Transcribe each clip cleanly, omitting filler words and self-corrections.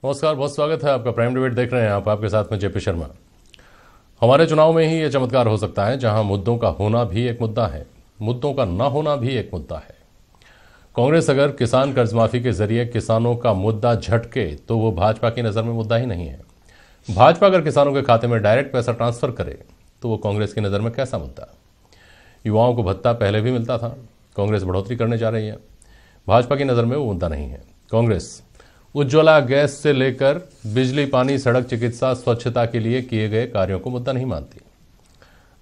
नमस्कार, बहुत स्वागत है आपका। प्राइम डिबेट देख रहे हैं आप, आपके साथ में जेपी शर्मा। हमारे चुनाव में ही ये चमत्कार हो सकता है जहां मुद्दों का होना भी एक मुद्दा है, मुद्दों का न होना भी एक मुद्दा है। कांग्रेस अगर किसान कर्ज माफी के जरिए किसानों का मुद्दा झटके तो वो भाजपा की नज़र में मुद्दा ही नहीं है। भाजपा अगर किसानों के खाते में डायरेक्ट पैसा ट्रांसफर करे तो वो कांग्रेस की नज़र में कैसा मुद्दा। युवाओं को भत्ता पहले भी मिलता था, कांग्रेस बढ़ोतरी करने जा रही है, भाजपा की नज़र में वो मुद्दा नहीं है। कांग्रेस उज्ज्वला गैस से लेकर बिजली, पानी, सड़क, चिकित्सा, स्वच्छता के लिए किए गए कार्यों को मुद्दा नहीं मानती।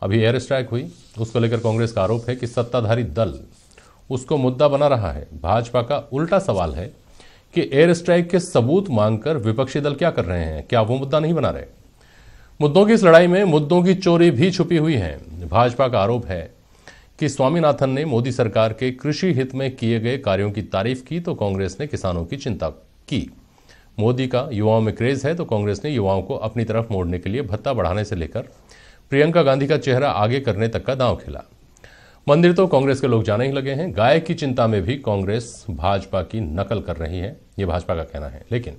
अभी एयर स्ट्राइक हुई, उसको लेकर कांग्रेस का आरोप है कि सत्ताधारी दल उसको मुद्दा बना रहा है। भाजपा का उल्टा सवाल है कि एयर स्ट्राइक के सबूत मांगकर विपक्षी दल क्या कर रहे हैं, क्या वो मुद्दा नहीं बना रहे। मुद्दों की इस लड़ाई में मुद्दों की चोरी भी छुपी हुई है। भाजपा का आरोप है कि स्वामीनाथन ने मोदी सरकार के कृषि हित में किए गए कार्यों की तारीफ की तो कांग्रेस ने किसानों की चिंता की। मोदी का युवाओं में क्रेज है तो कांग्रेस ने युवाओं को अपनी तरफ मोड़ने के लिए भत्ता बढ़ाने से लेकर प्रियंका गांधी का चेहरा आगे करने तक का दांव खेला। मंदिर तो कांग्रेस के लोग जाने ही लगे हैं। गाय की चिंता में भी कांग्रेस भाजपा की नकल कर रही है, यह भाजपा का कहना है। लेकिन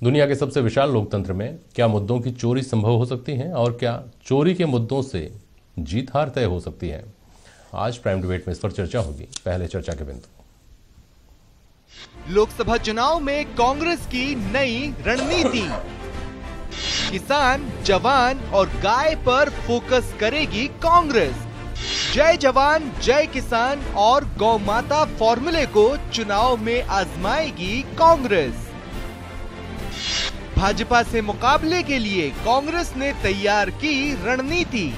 दुनिया के सबसे विशाल लोकतंत्र में क्या मुद्दों की चोरी संभव हो सकती है और क्या चोरी के मुद्दों से जीत हार तय हो सकती है? आज प्राइम डिबेट में इस पर चर्चा होगी। पहले चर्चा के बिंदु। लोकसभा चुनाव में कांग्रेस की नई रणनीति। किसान, जवान और गाय पर फोकस करेगी कांग्रेस। जय जवान जय किसान और गौ माता फॉर्मूले को चुनाव में आजमाएगी कांग्रेस। भाजपा से मुकाबले के लिए कांग्रेस ने तैयार की रणनीति।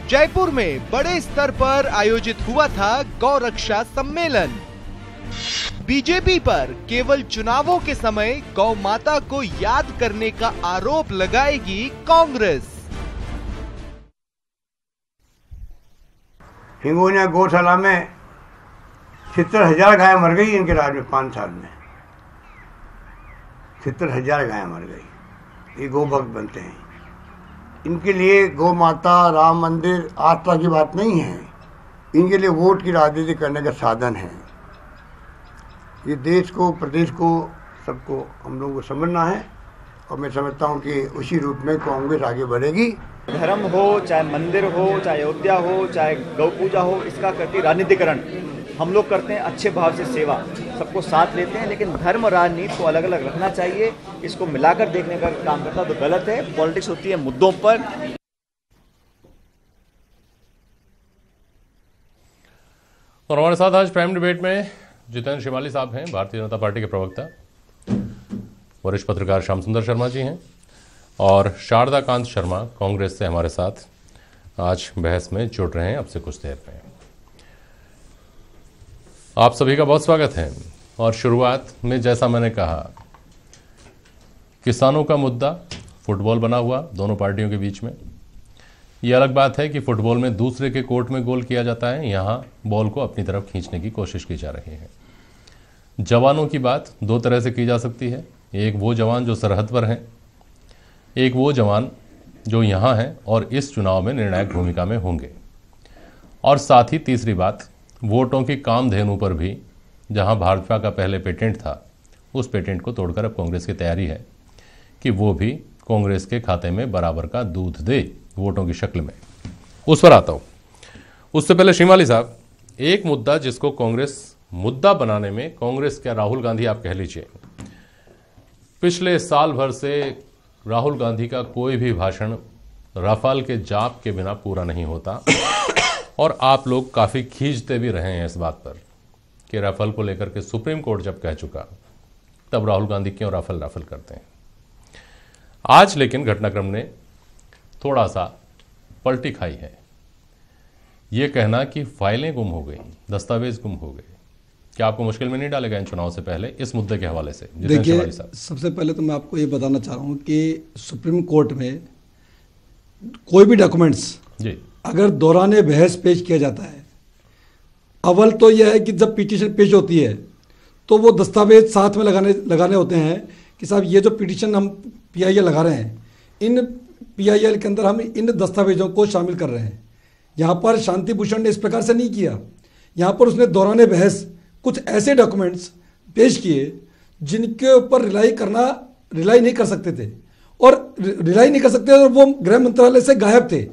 जयपुर में बड़े स्तर पर आयोजित हुआ था गौ रक्षा सम्मेलन। बीजेपी पर केवल चुनावों के समय गौ माता को याद करने का आरोप लगाएगी कांग्रेस। हिंगोनिया गौशाला में 70,000 गाय मर गई इनके राज में 5 साल में। 70,000 गाय मर गई। ये गौ भक्त बनते हैं। इनके लिए गौ माता, राम मंदिर आस्था की बात नहीं है, इनके लिए वोट की राजनीति करने का साधन है। ये देश को, प्रदेश को, सबको हम लोगों को समझना है और मैं समझता हूँ कि उसी रूप में कांग्रेस आगे बढ़ेगी। धर्म हो, चाहे मंदिर हो, चाहे अयोध्या हो, चाहे गौ पूजा हो, इसका करती राजनीतिकरण। हम लोग करते हैं अच्छे भाव से सेवा, सबको साथ लेते हैं, लेकिन धर्म राजनीति को अलग अलग रखना चाहिए। इसको मिलाकर देखने का काम करता तो गलत है। पॉलिटिक्स होती है मुद्दों पर। और हमारे साथ आज प्राइम डिबेट में जितेंद्र शिवाली साहब हैं, भारतीय जनता पार्टी के प्रवक्ता। वरिष्ठ पत्रकार श्याम सुंदर शर्मा जी हैं और शारदा कांत शर्मा कांग्रेस से हमारे साथ आज बहस में जुड़ रहे हैं अब से कुछ देर में। आप सभी का बहुत स्वागत है। और शुरुआत में जैसा मैंने कहा, किसानों का मुद्दा फुटबॉल बना हुआ दोनों पार्टियों के बीच में। यह अलग बात है कि फुटबॉल में दूसरे के कोर्ट में गोल किया जाता है, यहाँ बॉल को अपनी तरफ खींचने की कोशिश की जा रही है। जवानों की बात दो तरह से की जा सकती है। एक वो जवान जो सरहद पर हैं, एक वो जवान जो यहाँ हैं और इस चुनाव में निर्णायक भूमिका में होंगे। और साथ ही तीसरी बात, वोटों की कामधेनु पर भी, जहाँ भाजपा का पहले पेटेंट था, उस पेटेंट को तोड़कर अब कांग्रेस की तैयारी है कि वो भी कांग्रेस के खाते में बराबर का दूध दे वोटों की शक्ल में। उस पर आता हूं। उससे पहले शिवाली साहब, एक मुद्दा जिसको कांग्रेस मुद्दा बनाने में, कांग्रेस क्या राहुल गांधी आप कह लीजिए, पिछले साल भर से राहुल गांधी का कोई भी भाषण राफेल के जाप के बिना पूरा नहीं होता। और आप लोग काफी खींचते भी रहे हैं इस बात पर कि राफेल को लेकर के सुप्रीम कोर्ट जब कह चुका तब राहुल गांधी क्यों राफेल करते हैं। आज लेकिन घटनाक्रम ने थोड़ा सा पलटी खाई है। ये कहना कि फाइलें गुम हो गई, दस्तावेज गुम हो गए, क्या आपको मुश्किल में नहीं डालेगा इन चुनाव से पहले इस मुद्दे के हवाले से? देखिए, सबसे पहले तो मैं आपको ये बताना चाह रहा हूँ कि सुप्रीम कोर्ट में कोई भी डॉक्यूमेंट्स जी अगर दौरान बहस पेश किया जाता है, अव्वल तो यह है कि जब पिटीशन पेश होती है तो वो दस्तावेज साथ में लगाने होते हैं कि साहब ये जो पिटीशन हम PIL लगा रहे हैं, इन PIL के अंदर हम इन दस्तावेजों को शामिल कर रहे हैं। यहाँ पर शांति भूषण ने इस प्रकार से नहीं किया। यहाँ पर उसने दौरान बहस कुछ ऐसे डॉक्यूमेंट्स पेश किए जिनके ऊपर रिलाई नहीं कर सकते थे, और रिलाई नहीं कर सकते और वो गृह मंत्रालय से गायब थे।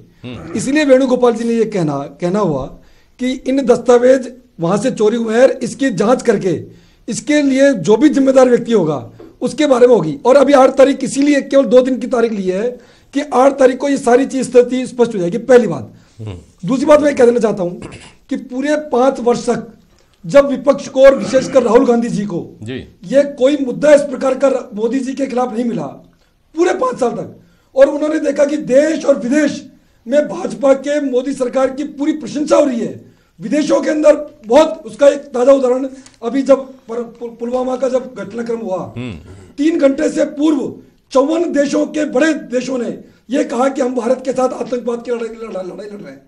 इसलिए वेणुगोपाल जी ने ये कहना हुआ कि इन दस्तावेज वहां से चोरी हुए हैं, इसकी जांच करके इसके लिए जो भी जिम्मेदार व्यक्ति होगा उसके बारे में होगी। और अभी 8 तारीख इसीलिए केवल 2 दिन की तारीख ली है कि 8 तारीख को ये सारी चीज स्थिति स्पष्ट हो जाएगी, पहली बात। दूसरी बात मैं कह देना चाहता हूं कि पूरे 5 वर्ष तक जब विपक्ष को और विशेषकर राहुल गांधी जी को ये कोई मुद्दा इस प्रकार का मोदी जी के खिलाफ नहीं मिला पूरे 5 साल तक, और उन्होंने देखा कि देश और विदेश में भाजपा के मोदी सरकार की पूरी प्रशंसा हो रही है। विदेशों के अंदर बहुत, उसका एक ताजा उदाहरण अभी जब पुलवामा का जब घटनाक्रम हुआ 3 घंटे से पूर्व 54 देशों के बड़े देशों ने यह कहा कि हम भारत के साथ आतंकवाद की लड़ाई लड़ रहे हैं।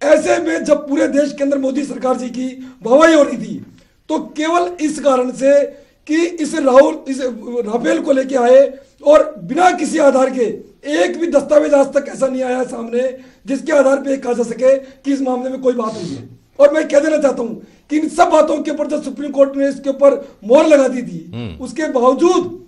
ऐसे में जब पूरे देश के अंदर मोदी सरकार जी की वाहवाही हो रही थी, तो केवल इस कारण से कि इस राफेल को लेके आए और बिना किसी आधार के एक भी दस्तावेज आज तक ऐसा नहीं आया सामने जिसके आधार पे कहा जा सके कि इस मामले में कोई बात हुई है। और मैं कह देना चाहता हूं कि इन सब बातों के ऊपर जब सुप्रीम कोर्ट ने इसके ऊपर मोहर लगा दी थी, उसके बावजूद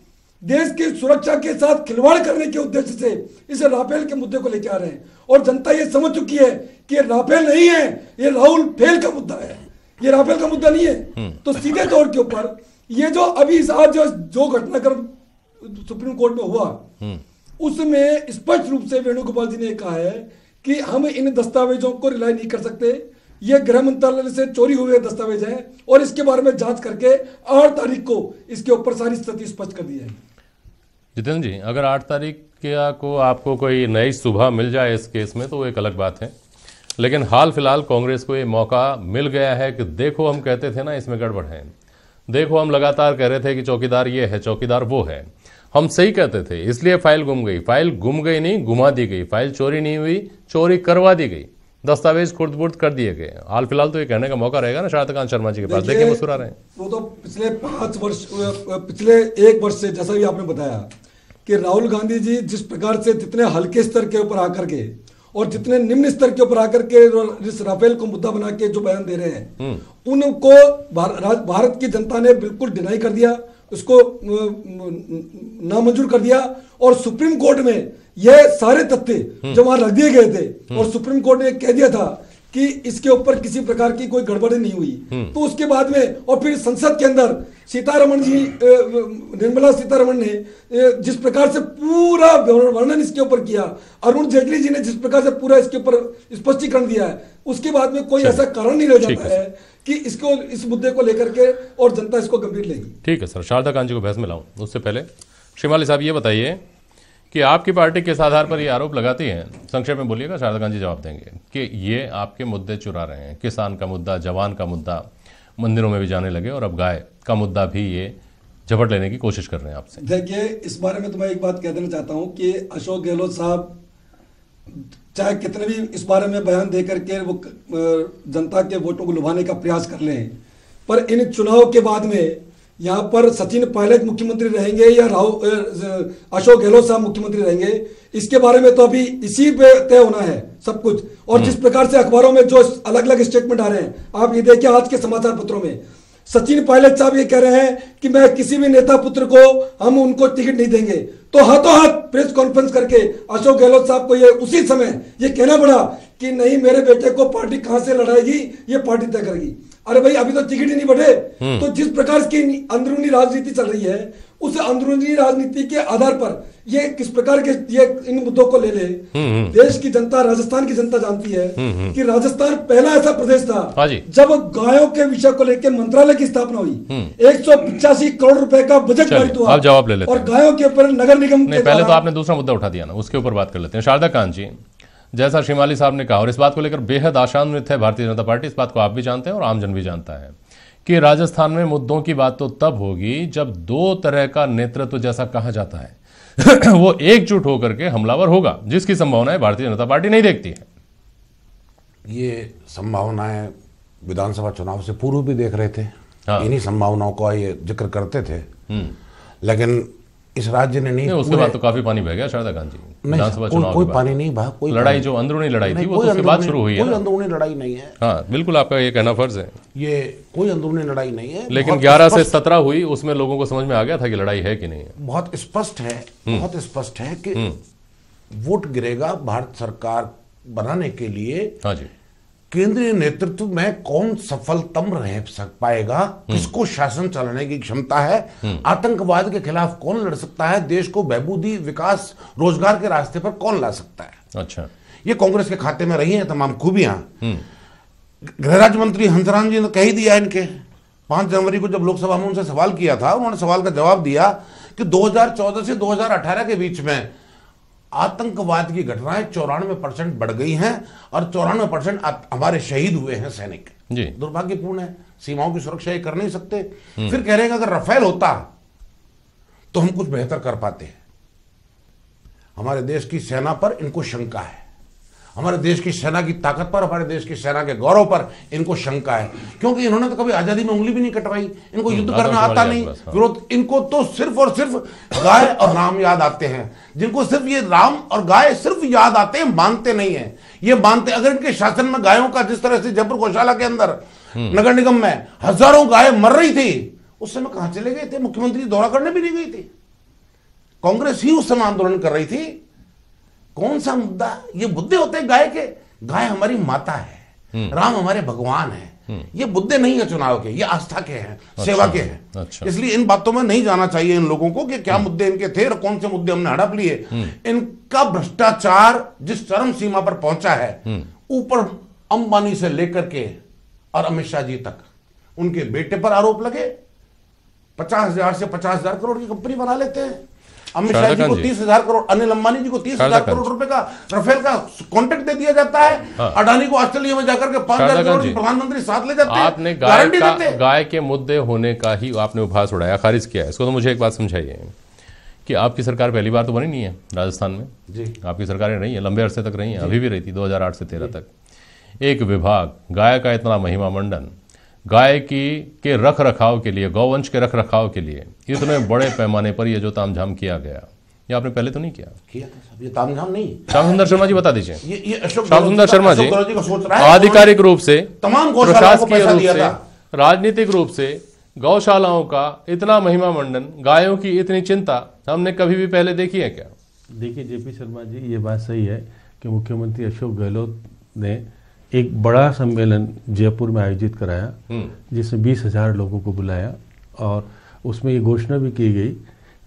देश की सुरक्षा के साथ खिलवाड़ करने के उद्देश्य से इस राफेल के मुद्दे को लेकर आ रहे हैं। और जनता ये समझ चुकी है कि ये राफेल नहीं है, ये राहुल फेल का मुद्दा है, ये राफेल का मुद्दा नहीं है। तो सीधे तौर के ऊपर ये जो अभी आज जो घटनाक्रम सुप्रीम कोर्ट में हुआ, उसमें स्पष्ट रूप से वेणुगोपाल जी ने कहा है कि हम इन दस्तावेजों को रिलाई नहीं कर सकते, ये गृह मंत्रालय से चोरी हुए दस्तावेज हैं और इसके बारे में जांच करके 8 तारीख को इसके ऊपर सारी स्थिति स्पष्ट कर दी है। जितेंद्र जी, अगर 8 तारीख को आपको कोई नई सुबह मिल जाए इस केस में तो वो एक अलग बात है, लेकिन हाल फिलहाल कांग्रेस को ये मौका मिल गया है कि देखो हम कहते थे ना इसमें गड़बड़ है, देखो हम लगातार कह रहे थे कि चौकीदार ये है, चौकीदार वो है, हम सही कहते थे, इसलिए फाइल गुम गई। फाइल गुम गई नहीं, घुमा दी गई। फाइल चोरी नहीं हुई, चोरी करवा दी गई। दस्तावेज खुर्द-बुर्द कर दिए गए। हाल फिलहाल तो ये कहने का मौका रहेगा ना शारदाकांत शर्मा जी के पास, देखिए मुस्कुरा रहे हैं। वो तो पिछले 1 वर्ष से जैसा भी आपने बताया कि राहुल गांधी जी जिस प्रकार से जितने हल्के स्तर के ऊपर आकर के और जितने निम्न स्तर के ऊपर आकर के इस राफेल को मुद्दा बना के जो बयान दे रहे हैं, उनको भारत की जनता ने बिल्कुल डिनाई कर दिया, उसको नामंजूर कर दिया। और सुप्रीम कोर्ट में यह सारे तथ्य जो वहां रख दिए गए थे और सुप्रीम कोर्ट ने कह दिया था कि इसके ऊपर किसी प्रकार की कोई गड़बड़ी नहीं हुई, तो उसके बाद में और फिर संसद के अंदर सीतारमण जी, निर्मला सीतारमण ने जिस प्रकार से पूरा वर्णन इसके ऊपर किया, अरुण जेटली जी ने जिस प्रकार से पूरा इसके ऊपर स्पष्टीकरण दिया है, उसके बाद में कोई ऐसा कारण नहीं रह जाता है कि इसको इस मुद्दे को लेकर के और जनता इसको गंभीर लेगी। ठीक है सर, शारदाकांत जी को बहस में लाऊं उससे पहले श्रीमाली साहब ये बताइए कि आपकी पार्टी किस आधार पर ये आरोप लगाती है, संक्षेप में बोलिएगा, शारदाकांत जी जवाब देंगे, कि ये आपके मुद्दे चुरा रहे हैं। किसान का मुद्दा, जवान का मुद्दा मंदिरों में भी जाने लगे और अब गाय का मुद्दा भी ये झपट लेने की कोशिश कर रहे हैं आपसे। देखिए, इस बारे में तो मैं एक बात कह देना चाहता हूं कि अशोक गहलोत साहब चाहे कितने भी इस बारे में बयान दे करके वो जनता के वोटों को लुभाने का प्रयास कर लें, पर इन चुनाव के बाद में यहाँ पर सचिन पायलट मुख्यमंत्री रहेंगे या अशोक गहलोत साहब मुख्यमंत्री रहेंगे, इसके बारे में तो अभी इसी पे तय होना है सब कुछ। और जिस प्रकार से अखबारों में जो अलग अलग स्टेटमेंट आ रहे हैं, आप ये देखिए आज के समाचार पत्रों में सचिन पायलट साहब ये कह रहे हैं कि मैं किसी भी नेता पुत्र को हम उनको टिकट नहीं देंगे, तो हाथों हाथ प्रेस कॉन्फ्रेंस करके अशोक गहलोत साहब को ये उसी समय ये कहना पड़ा कि नहीं, मेरे बेटे को पार्टी कहां से लड़ाएगी ये पार्टी तय करेगी। अरे भाई, अभी तो टिकट ही नहीं बढ़े। तो जिस प्रकार की अंदरूनी राजनीति चल रही है, उस अंदरूनी राजनीति के आधार पर ये किस प्रकार के ये इन मुद्दों को ले ले, देश की जनता, राजस्थान की जनता जानती है कि राजस्थान पहला ऐसा प्रदेश था जब गायों के विषय को लेकर मंत्रालय की स्थापना हुई, 185 करोड़ रुपए का बजट पारित हुआ। आप जवाब ले लेते हैं। और गायों के ऊपर नगर निगम पहले तो आपने दूसरा मुद्दा उठा दिया ना, उसके ऊपर बात कर लेते हैं। शारदाकांत जी, जैसा श्रीमाली साहब ने कहा और इस बात को लेकर बेहद आशान्वित है भारतीय जनता पार्टी, इस बात को आप भी जानते हैं और आमजन भी जानता है कि राजस्थान में मुद्दों की बात तो तब होगी जब 2 तरह का नेतृत्व, जैसा कहा जाता है वो एकजुट होकर के हमलावर होगा, जिसकी संभावनाएं भारतीय जनता पार्टी नहीं देखती है। ये संभावनाएं विधानसभा चुनाव से पूर्व भी देख रहे थे। इन्हीं संभावनाओं का ये जिक्र करते थे, लेकिन इस राज्य ने नहीं, उसके बाद तो काफी पानी बह गया शारदा खान जी, विधानसभा चुनाव कोई पानी नहीं बहा, कोई लड़ाई जो अंदरूनी लड़ाई थी वो तो उसके बाद शुरू हुई है। कोई अंदरूनी लड़ाई नहीं है। हाँ बिल्कुल, आपका ये कहना फर्ज है, ये कोई अंदरूनी लड़ाई नहीं है। लेकिन 11 से 17 हुई, उसमें लोगों को समझ में आ गया था कि लड़ाई है कि नहीं है। बहुत स्पष्ट है, बहुत स्पष्ट है कि वोट गिरेगा भारत सरकार बनाने के लिए। हाँ जी, केंद्रीय नेतृत्व में कौन सफलतम रह पाएगा, किसको शासन चलाने की क्षमता है, आतंकवाद के खिलाफ कौन लड़ सकता है, देश को बहबूदी, विकास, रोजगार के रास्ते पर कौन ला सकता है। अच्छा, ये कांग्रेस के खाते में रही हैं तमाम खूबियां। गृह राज्य मंत्री हंसराज जी ने कह ही दिया, इनके 5 जनवरी को जब लोकसभा में उनसे सवाल किया था, उन्होंने सवाल का जवाब दिया कि 2014 से 2018 के बीच में आतंकवाद की घटनाएं 94% बढ़ गई हैं और 94% हमारे शहीद हुए हैं सैनिक। दुर्भाग्यपूर्ण है, सीमाओं की सुरक्षा ये कर नहीं सकते। फिर कह रहे हैं कि अगर राफेल होता तो हम कुछ बेहतर कर पाते हैं। हमारे देश की सेना पर इनको शंका है, हमारे देश की सेना की ताकत पर, हमारे देश की सेना के गौरव पर इनको शंका है, क्योंकि इन्होंने तो कभी आजादी में उंगली भी नहीं कटवाई, इनको युद्ध करना आता नहीं, विरोध, इनको तो सिर्फ और सिर्फ गाय और राम याद आते हैं। जिनको सिर्फ ये राम और गाय सिर्फ याद आते हैं, मानते नहीं है। ये मानते, अगर इनके शासन में गायों का, जिस तरह से जयपुर गौशाला के अंदर नगर निगम में हजारों गाय मर रही थी, उस समय कहां चले गए थे? मुख्यमंत्री दौरा करने भी नहीं गई थी। कांग्रेस ही उस समय आंदोलन कर रही थी। कौन सा मुद्दा? ये मुद्दे होते हैं गाय के। गाय हमारी माता है, राम हमारे भगवान है। ये मुद्दे नहीं है चुनाव के, ये आस्था के हैं, सेवा के हैं। अच्छा। इसलिए इन बातों में नहीं जाना चाहिए इन लोगों को कि क्या मुद्दे इनके थे और कौन से मुद्दे हमने हड़प लिए। इनका भ्रष्टाचार जिस चरम सीमा पर पहुंचा है, ऊपर अंबानी से लेकर के और अमित शाह जी तक, उनके बेटे पर आरोप लगे। 50,000 से 50,000 करोड़ की कंपनी बना लेते हैं। अमित शाह जी को 30,000 करोड़, अनिल अंबानी जी को 30,000 करोड़ रुपए का राफेल का कॉन्ट्रैक्ट दे दिया जाता है। अडानी को ऑस्ट्रेलिया में जाकर के 5,000 करोड़ प्रधानमंत्री साथ ले जाते हैं। आपने गाय के मुद्दे होने का ही आपने उपहास उड़ाया, खारिज किया। इसको तो मुझे एक बात समझाइए कि आपकी सरकार पहली बार तो बनी नहीं है राजस्थान में जी, आपकी सरकारें रही है, लंबे अरसे तक रही है, अभी भी रही थी 2008 से 13 तक। एक विभाग, गाय का इतना महिमा मंडन, गाय के रख रखाव के लिए, गौवंश के रख रखाव के लिए इतने बड़े पैमाने पर ये जो तामझाम किया गया, ये आपने पहले तो नहीं किया? ये तामझाम नहीं। श्याम सुंदर शर्मा जी बता दीजिए। ये अशोक श्याम सुंदर शर्मा जी सोच रहा है, आधिकारिक रूप से, तमाम प्रशासकीय रूप से, राजनीतिक रूप से गौशालाओं का इतना महिमा मंडन, गायों की इतनी चिंता हमने कभी भी पहले देखी है क्या? देखिए जेपी शर्मा जी, ये बात सही है कि मुख्यमंत्री अशोक गहलोत ने एक बड़ा सम्मेलन जयपुर में आयोजित कराया, जिसमें 20,000 लोगों को बुलाया और उसमें ये घोषणा भी की गई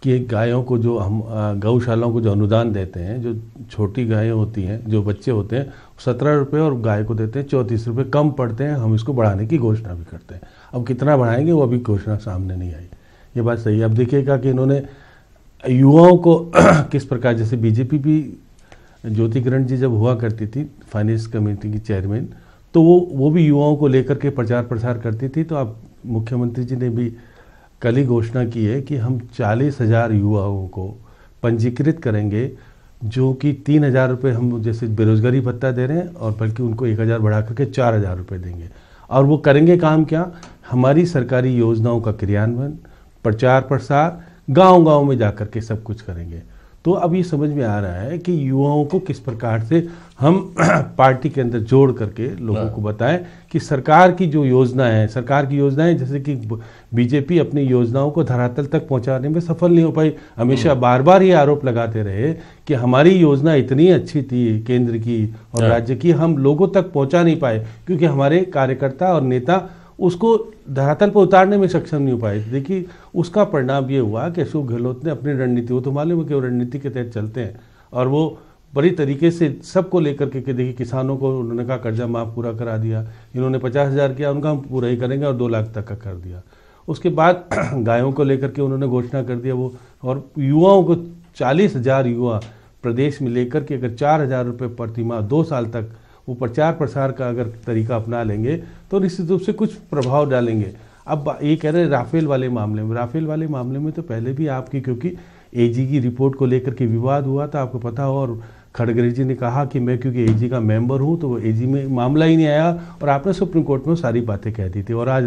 कि गायों को, जो हम गौशालाओं को जो अनुदान देते हैं, जो छोटी गायें होती हैं, जो बच्चे होते हैं, 17 रुपये और गाय को देते हैं 34 रुपये कम पड़ते हैं। हम इसको बढ़ाने की घोषणा भी करते हैं। अब कितना बढ़ाएंगे वो अभी घोषणा सामने नहीं आई। ये बात सही है। अब देखिएगा कि इन्होंने युवाओं को किस प्रकार, जैसे बीजेपी भी, ज्योति किरण जी जब हुआ करती थी फाइनेंस कमेटी की चेयरमैन, तो वो भी युवाओं को लेकर के प्रचार प्रसार करती थी। तो अब मुख्यमंत्री जी ने भी कल ही घोषणा की है कि हम 40,000 युवाओं को पंजीकृत करेंगे, जो कि 3,000 रुपये हम जैसे बेरोजगारी भत्ता दे रहे हैं, और बल्कि उनको 1,000 बढ़ा करके 4,000 रुपये देंगे। और वो करेंगे काम क्या? हमारी सरकारी योजनाओं का क्रियान्वयन, प्रचार प्रसार, गांव-गांव में जाकर के सब कुछ करेंगे। तो अब ये समझ में आ रहा है कि युवाओं को किस प्रकार से हम पार्टी के अंदर जोड़ करके लोगों को बताएं कि सरकार की जो योजना है, सरकार की योजनाएं, जैसे कि बीजेपी अपनी योजनाओं को धरातल तक पहुंचाने में सफल नहीं हो पाई। हमेशा बार बार ये आरोप लगाते रहे कि हमारी योजना इतनी अच्छी थी केंद्र की और राज्य की, हम लोगों तक पहुंचा नहीं पाए क्योंकि हमारे कार्यकर्ता और नेता उसको धरातल पर उतारने में सक्षम नहीं हो पाए। देखिए उसका परिणाम ये हुआ कि अशोक गहलोत ने अपनी रणनीति, वो तो मालूम है कि वो रणनीति के तहत चलते हैं, और वो बड़ी तरीके से सबको लेकर के देखिए, किसानों को उन्होंने कहा कर्जा माफ पूरा करा दिया, इन्होंने 50,000 किया, उनका हम पूरा ही करेंगे, और 2 लाख तक का कर दिया। उसके बाद गायों को लेकर के उन्होंने घोषणा कर दिया वो, और युवाओं को 40,000 युवा प्रदेश में लेकर के अगर 4,000 रुपये प्रति माह 2 साल तक वो प्रचार प्रसार का अगर तरीका अपना लेंगे तो निश्चित रूप से कुछ प्रभाव डालेंगे। अब ये कह रहे हैं राफेल वाले मामले में, राफेल वाले मामले में तो पहले भी आपकी, क्योंकि एजी की रिपोर्ट को लेकर के विवाद हुआ था, आपको पता हो, और खड़गे जी ने कहा कि मैं क्योंकि एजी का मेंबर हूं तो वो एजी में मामला ही नहीं आया, और आपने सुप्रीम कोर्ट में सारी बातें कह दी थी। और आज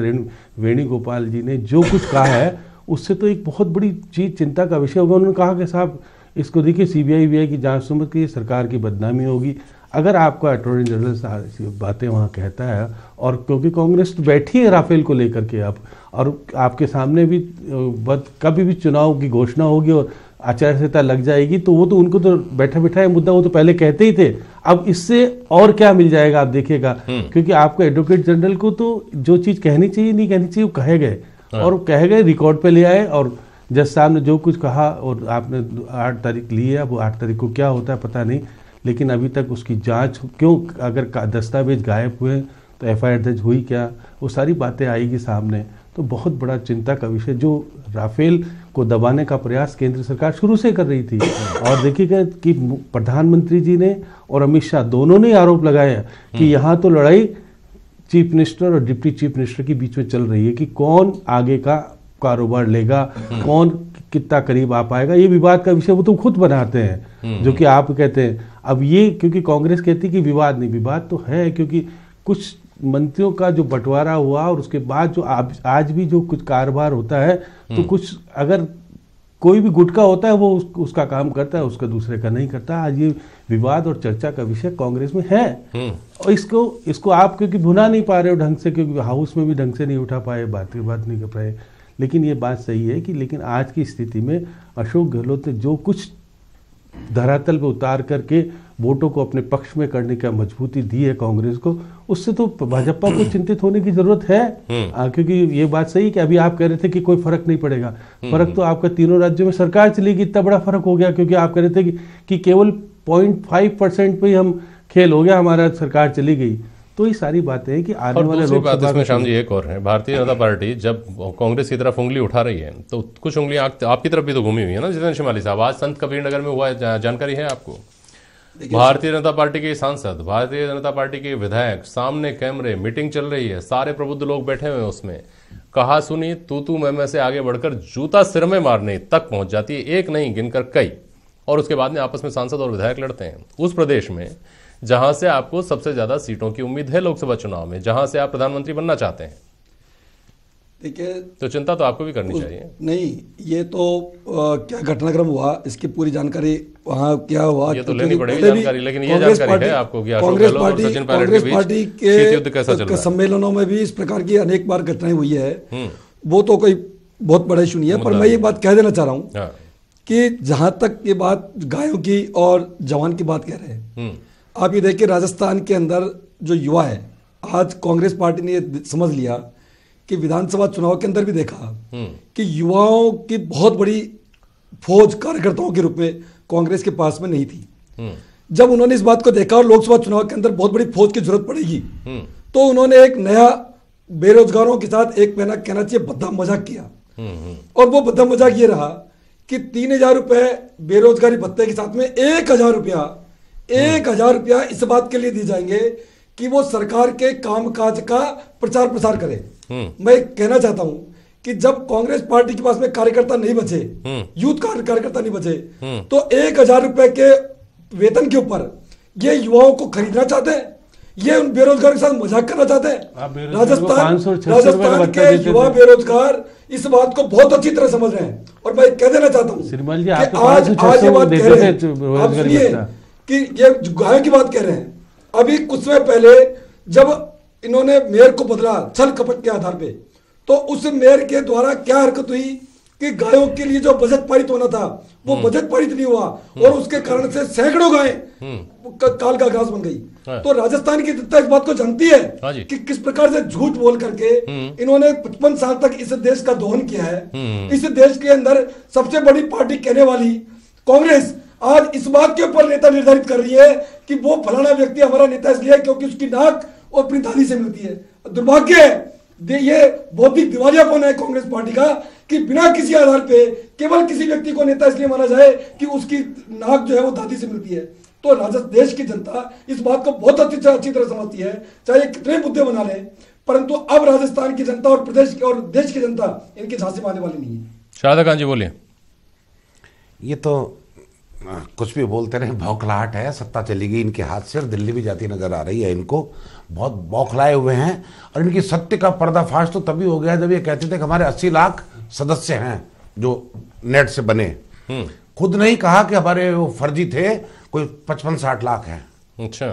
वेणुगोपाल जी ने जो कुछ कहा है उससे तो एक बहुत बड़ी चीज चिंता का विषय होगा। उन्होंने कहा कि साहब इसको देखिए सीबीआई की जांच समझ के सरकार की बदनामी होगी। अगर आपका अटॉर्नी जनरल बातें वहाँ कहता है, और क्योंकि कांग्रेस तो बैठी है राफेल को लेकर के आप, और आपके सामने भी कभी भी चुनाव की घोषणा होगी और आचार संहिता लग जाएगी, तो वो तो उनको तो बैठा बैठा है मुद्दा, वो तो पहले कहते ही थे। अब इससे और क्या मिल जाएगा आप देखिएगा, क्योंकि आपको एडवोकेट जनरल को तो जो चीज कहनी चाहिए नहीं कहनी चाहिए वो कहे गए, और कहे गए रिकॉर्ड पे ले आए, और जज साहब ने जो कुछ कहा और आपने 8 तारीख ली है, वो 8 तारीख को क्या होता है पता नहीं, लेकिन अभी तक उसकी जांच क्यों, अगर दस्तावेज गायब हुए तो एफआईआर दर्ज हुई क्या, वो सारी बातें आएगी सामने। तो बहुत बड़ा चिंता का विषय, जो राफेल को दबाने का प्रयास केंद्र सरकार शुरू से कर रही थी। और देखिएगा कि प्रधानमंत्री जी ने और अमित शाह दोनों ने आरोप लगाया कि यहाँ तो लड़ाई चीफ मिनिस्टर और डिप्टी चीफ मिनिस्टर के बीच में चल रही है कि कौन आगे का कारोबार लेगा, कौन कितना करीब आ पाएगा। ये विवाद का विषय वो तो खुद बनाते हैं, जो कि आप कहते हैं। अब ये क्योंकि कांग्रेस कहती है कि विवाद नहीं, विवाद तो है, क्योंकि कुछ मंत्रियों का जो बंटवारा हुआ और उसके बाद जो आज भी जो कुछ कारोबार होता है, तो कुछ अगर कोई भी गुटका होता है वो उसका काम करता है, उसका दूसरे का नहीं करता। आज ये विवाद और चर्चा का विषय कांग्रेस में है, और इसको आप क्योंकि भुना नहीं पा रहे हो ढंग से, क्योंकि हाउस में भी ढंग से नहीं उठा पाए, बात नहीं कर पाए। लेकिन ये बात सही है कि लेकिन आज की स्थिति में अशोक गहलोत ने जो कुछ धरातल पे उतार करके वोटों को अपने पक्ष में करने का मजबूती दी है कांग्रेस को, उससे तो भाजपा को चिंतित होने की जरूरत है। क्योंकि ये बात सही है कि अभी आप कह रहे थे कि कोई फर्क नहीं पड़ेगा, फर्क तो आपका तीनों राज्यों में सरकार चलेगी, इतना बड़ा फर्क हो गया, क्योंकि आप कह रहे थे कि केवल 0.5% पे हम खेल हो गया, हमारा सरकार चली गई। तो ये सारी बातें हैं कि आने वाले लोकसभा इसमें श्याम जी एक और है, भारतीय जनता पार्टी जब कांग्रेस की तरफ उंगली उठा रही है तो कुछ उंगलियां आपकी तरफ भी तो घूमी हुई है ना जितेंद्र शिमाली साहब। आज संत कबीर नगर में हुआ है, जानकारी है आपको? भारतीय जनता पार्टी के सांसद, भारतीय जनता पार्टी के विधायक, सामने कैमरे, मीटिंग चल रही है, सारे प्रबुद्ध लोग बैठे हुए हैं उसमें, कहा सुनी तू मैं से आगे बढ़कर जूता सिर में मारने तक पहुंच जाती है, एक नहीं गिनकर कई, और उसके बाद में आपस में सांसद और विधायक लड़ते हैं। उस प्रदेश में जहां से आपको सबसे ज्यादा सीटों की उम्मीद है लोकसभा चुनाव में, जहां से आप प्रधानमंत्री बनना चाहते हैं, देखिए तो चिंता तो आपको भी करनी चाहिए। नहीं, ये तो क्या घटनाक्रम हुआ इसकी पूरी जानकारी वहाँ क्या हुआ ये तो लेनी पड़ेगी जानकारी, लेकिन ये जानकारी है आपको कि कांग्रेस पार्टी के सम्मेलनों में भी इस प्रकार की अनेक बार घटनाएं हुई है, वो तो कोई बहुत बड़ा इशू नहीं है। पर मैं ये बात कह देना चाह रहा हूँ कि जहां तक ये बात गायों की और जवान की बात कह रहे हैं, आप ये देखिए राजस्थान के अंदर जो युवा है, आज कांग्रेस पार्टी ने ये समझ लिया कि विधानसभा चुनाव के अंदर भी देखा कि युवाओं की बहुत बड़ी फौज कार्यकर्ताओं के रूप में कांग्रेस के पास में नहीं थी। जब उन्होंने इस बात को देखा और लोकसभा चुनाव के अंदर बहुत बड़ी फौज की जरूरत पड़ेगी, तो उन्होंने एक नया बेरोजगारों के साथ एक महीना कहना चाहिए बद्दा मजाक किया। और वो बद्दा मजाक ये रहा कि 3000 रुपए बेरोजगारी भत्ते के साथ में 1000 रुपया इस बात के लिए दिए जाएंगे कि वो सरकार के कामकाज का प्रचार प्रसार करे। मैं कहना चाहता हूं कि जब कांग्रेस पार्टी के पास में कार्यकर्ता नहीं बचे, यूथ कार्यकर्ता नहीं बचे, तो 1000 रुपए के वेतन के ऊपर ये युवाओं को खरीदना चाहते हैं, ये उन बेरोजगार के साथ मजाक करना चाहते हैं। राजस्थान के युवा बेरोजगार इस बात को बहुत अच्छी तरह समझ रहे हैं। और मैं कह देना चाहता हूं कि आज ये बात कह रहे हैं, आप सुनिए कि ये गायों की बात कह रहे हैं। अभी कुछ समय पहले जब इन्होंने मेयर को बदला छल कपट के आधार पे, तो उस मेयर के द्वारा क्या हरकत हुई कि गायों के लिए जो बजट पारित होना था वो बजट पारित नहीं हुआ, और उसके कारण से सैकड़ों गायें काल का ग्रास बन गई। तो राजस्थान की जनता इस बात को जानती है कि किस प्रकार से झूठ बोल करके इन्होंने 55 साल तक इस देश का दोहन किया है। इस देश के अंदर सबसे बड़ी पार्टी कहने वाली कांग्रेस आज इस बात के ऊपर नेता निर्धारित कर रही है कि वो फलाना व्यक्ति हमारा नेता इसलिए क्योंकि उसकी नाक और अपनी दादी से मिलती है। दुर्भाग्य है, ये बौद्धिक दिवालियापन है कांग्रेस पार्टी का कि बिना किसी आधार पे केवल किसी व्यक्ति को नेता इसलिए माना जाए कि उसकी नाक जो है वो दादी से मिलती है। तो देश की जनता इस बात को बहुत अच्छी तरह समझती है, चाहे कितने मुद्दे बना ले, परंतु अब राजस्थान की जनता और प्रदेश की और देश की जनता इनकी झांसी मारने वाली नहीं है। शारदा खान जी बोलिए। ये तो कुछ भी बोलते रहे, बौखलाहट है, सत्ता चली गई इनके हाथ से और दिल्ली भी जाती नजर आ रही है। इनको बहुत बौखलाए हुए हैं, और इनकी सत्य का पर्दाफाश तो तभी हो गया जब ये कहते थे कि हमारे 80 लाख सदस्य हैं जो नेट से बने, खुद नहीं कहा कि हमारे वो फर्जी थे, कोई 55-60 लाख है। अच्छा,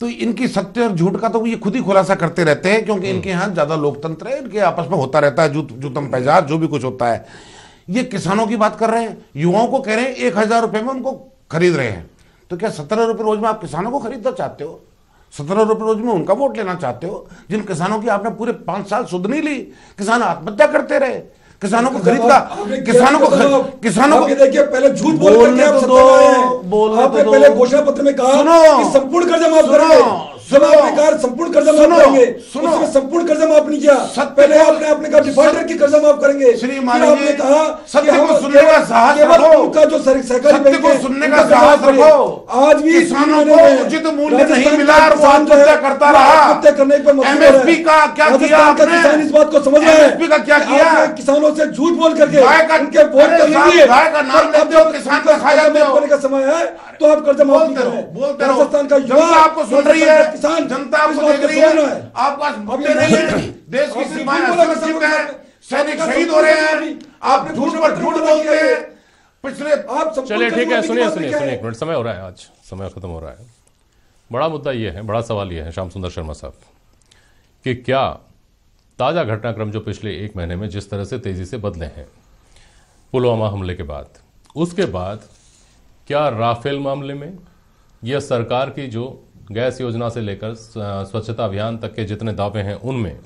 तो इनकी सत्य और झूठ का तो ये खुद ही खुलासा करते रहते हैं, क्योंकि इनके यहाँ ज्यादा लोकतंत्र है, इनके आपस में होता रहता है जूतम पैजार, जो भी कुछ होता है। ये किसानों की बात कर रहे हैं, युवाओं को कह रहे हैं 1000 रुपए में उनको खरीद रहे हैं। तो क्या 17 रुपए रोज में आप किसानों को खरीदना चाहते हो? 17 रुपए रोज में उनका वोट लेना चाहते हो जिन किसानों की आपने पूरे 5 साल सुध नहीं ली? किसान आत्महत्या करते रहे, किसानों को खरीद का, किसानों को देखिए, पहले झूठ बोलने आपने पहले घोषणा पत्र में कहा कि संपूर्ण कर्जा माफ करेंगे, संपूर्ण कर्जा माफ करेंगे, उसमें संपूर्ण कर्जा माफ नहीं किया। पहले आपने कहा डिफॉल्टर की कर्जा माफ करेंगे, आपने कहा सत्य को सुनने का साहस रखो, उनका जो सहकारी सत्य को सुनने का साहस रखो। आज भी किसानों को उचित मूल्य नहीं मिला और वो आत्महत्या करता रहा। करने पर एमएसपी का क्या किया आपने? किसान इस बात को समझ रहे हैं, एमएसपी का क्या किया? किसानों से झूठ बोल करके उनके वोट गाय का नाम लेते हो, किसान का खा जाते हो। का समय है तो आप कर्जा माफ बोलते रहो। राजस्थान का युवा आपको सुन रही है, जनता आपको देख रही है, आपके पास मुद्दे नहीं है, देश की सीमाएं असुरक्षित है, सैनिक शहीद हो रहे हैं, आप झूठ पर झूठ बोलते हैं। पिछले आप चलिए ठीक है, सुनिए एक मिनट, समय हो रहा है, आज समय खत्म हो रहा है। बड़ा मुद्दा ये है, बड़ा सवाल ये है श्याम सुंदर शर्मा साहब, कि क्या ताज़ा घटनाक्रम जो पिछले 1 महीने में जिस तरह से तेजी से बदले हैं पुलवामा हमले के बाद, उसके बाद क्या राफेल मामले में यह सरकार की जो गैस योजना से लेकर स्वच्छता अभियान तक के जितने दावे हैं उनमें,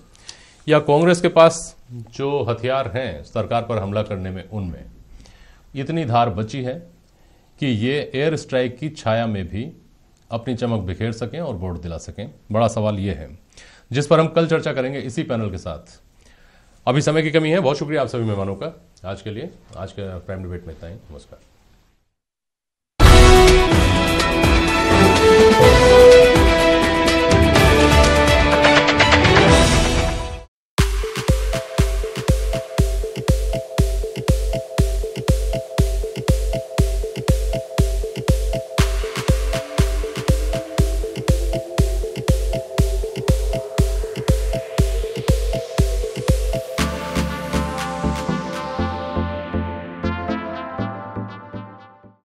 या कांग्रेस के पास जो हथियार हैं सरकार पर हमला करने में उनमें इतनी धार बची है कि ये एयर स्ट्राइक की छाया में भी अपनी चमक बिखेर सकें और वोट दिला सकें? बड़ा सवाल ये है, जिस पर हम कल चर्चा करेंगे इसी पैनल के साथ। अभी समय की कमी है। बहुत शुक्रिया आप सभी मेहमानों का आज के लिए। आज के प्राइम डिबेट में इतना ही। नमस्कार।